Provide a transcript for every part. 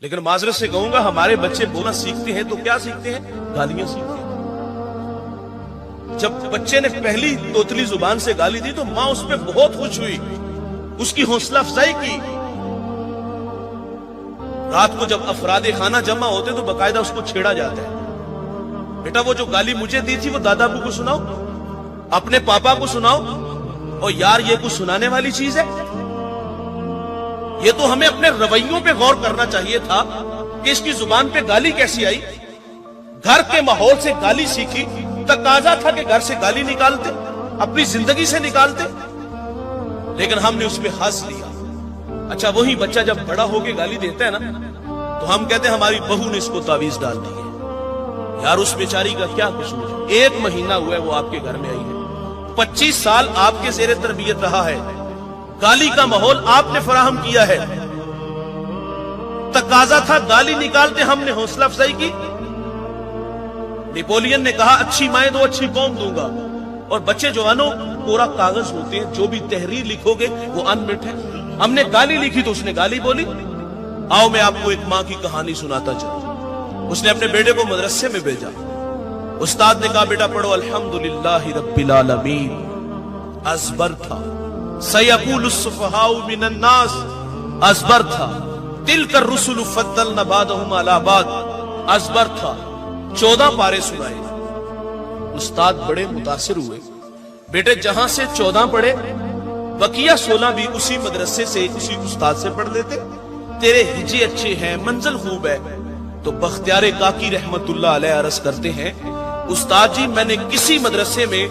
لیکن معذرت سے کہوں گا ہمارے بچے بولنا سیکھتے ہیں تو کیا سیکھتے ہیں؟ گالیاں سیکھتے ہیں۔ جب بچے نے پہلی توتلی زبان سے گالی دی تو ماں اس پہ بہت خوش ہوئی، اس کی حوصلہ افزائی کی۔ رات کو جب افراد خانہ جمع ہوتے تو باقاعدہ اس کو چھیڑا جاتا ہے، بیٹا وہ جو گالی مجھے دی تھی وہ دادا ابو کو سناؤ، اپنے پاپا کو سناؤ، اور یار یہ کچھ سنانے والی چیز ہے؟ یہ تو ہمیں اپنے رویوں پہ غور کرنا چاہیے تھا کہ اس کی زبان پہ گالی کیسی آئی۔ گھر کے ماحول سے گالی سیکھی، تقاضا تھا کہ گھر سے گالی نکالتے، اپنی زندگی سے نکالتے، لیکن ہم نے اس پہ ہنس لیا۔ اچھا وہی بچہ جب بڑا ہو کے گالی دیتا ہے نا تو ہم کہتے ہیں ہماری بہو نے اس کو تعویذ ڈال دی ہے۔ یار اس بیچاری کا کیا قصور ہے؟ 1 مہینہ ہوا ہے وہ آپ کے گھر میں آئی ہے، 25 سال آپ کے زیر تربیت رہا ہے، گالی کا ماحول آپ نے فراہم کیا ہے، تقاضا تھا گالی نکالتے، ہم نے حوصلہ افزائی کی۔ نیپولین نے کہا اچھی مائیں دو اچھی قوم دوں گا، اور بچے جوانوں پورا کاغذ ہوتے ہیں، جو بھی تحریر لکھو گے وہ انمٹ ہے۔ ہم نے گالی لکھی تو اس نے گالی بولی۔ آؤ میں آپ کو ایک ماں کی کہانی سناتا چلوں۔ اس نے اپنے بیٹے کو مدرسے میں بھیجا، استاد نے کہا بیٹا پڑھو الحمدللہ رب العالمین، ازبر تھا سیقول السفہاء من الناس، ازبر تھا تلک الرسل فضلنا بعضهم علی بعض، ازبر تھا 14 پارے سنائے۔ استاد بڑے متاثر ہوئے، بیٹے جہاں سے 14 پڑھے بقیہ 16 بھی اسی مدرسے سے اسی استاد سے پڑھ لیتے، تیرے ہجے اچھے ہیں، منزل خوب ہے۔ تو بختیار کاکی رحمت اللہ علیہ عرض کرتے ہیں استاد جی میں نے کسی مدرسے میں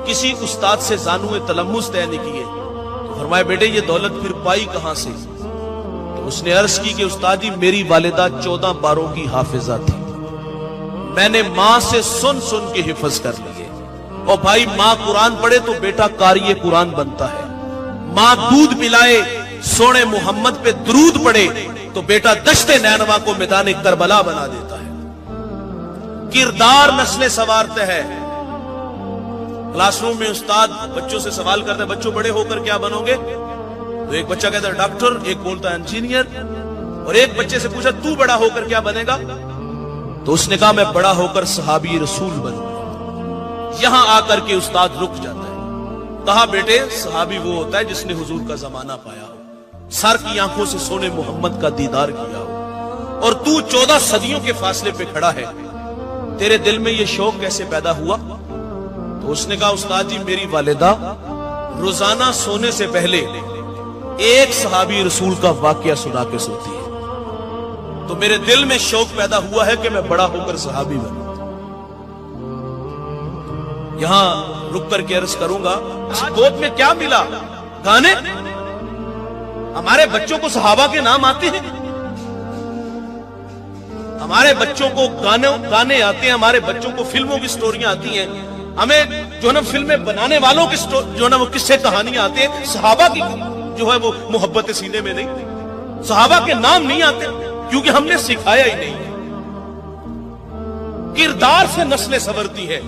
کسی استاد سے زانوئے تلمس طے نہیں کیے۔ تو فرمایا بیٹے یہ دولت پھر پائی کہاں سے؟ تو اس نے عرض کی کہ استاد جی میری والدہ 14 پاروں کی حافظہ تھی، میں نے ماں سے سن سن کے حفظ کر لیے۔ اور بھائی ماں قرآن پڑھے تو بیٹا قاری قرآن بنتا ہے، ماں دودھ پلائے سونے محمد پہ درود پڑھے تو بیٹا دشت نینوا کو میدان کربلا بنا دیتا ہے۔ کردار نسلیں سنوارتے ہیں۔ کلاس روم میں استاد بچوں سے سوال کرتے ہیں بچوں بڑے ہو کر کیا بنو گے؟ تو ایک بچہ کہتا ہے ڈاکٹر، ایک بولتا ہے انجینئر، اور ایک بچے سے پوچھا تو بڑا ہو کر کیا بنے گا؟ تو اس نے کہا میں بڑا ہو کر صحابی رسول بنوں گا۔ یہاں آ کر کے استاد رک جاتا ہے۔ کہا بیٹے صحابی وہ ہوتا ہے جس نے حضور کا زمانہ پایا ہو، سر کی آنکھوں سے سونے محمد کا دیدار کیا ہو، اور تو 14 صدیوں کے فاصلے پہ کھڑا ہے، تیرے دل میں یہ شوق کیسے پیدا ہوا؟ تو اس نے کہا استاد جی میری والدہ روزانہ سونے سے پہلے ایک صحابی رسول کا واقعہ سنا کے سوتی ہے، تو میرے دل میں شوق پیدا ہوا ہے کہ میں بڑا ہو کر صحابی بنوں۔ یہاں رک کر کے عرض کروں گا گود میں کیا ملا؟ گانے؟ ہمارے بچوں کو صحابہ کے نام آتے ہیں، ہمارے بچوں کو گانے آتے ہیں، ہمارے بچوں کو فلموں کی سٹوریاں آتی ہیں، ہمیں جو نا فلمیں بنانے والوں کی جو نا وہ قصے کہانیاں آتے ہیں، صحابہ کی جو ہے وہ محبت سینے میں نہیں، صحابہ کے نام نہیں آتے کیونکہ ہم نے سکھایا ہی نہیں ہے۔ کردار سے نسلیں سنورتی ہے۔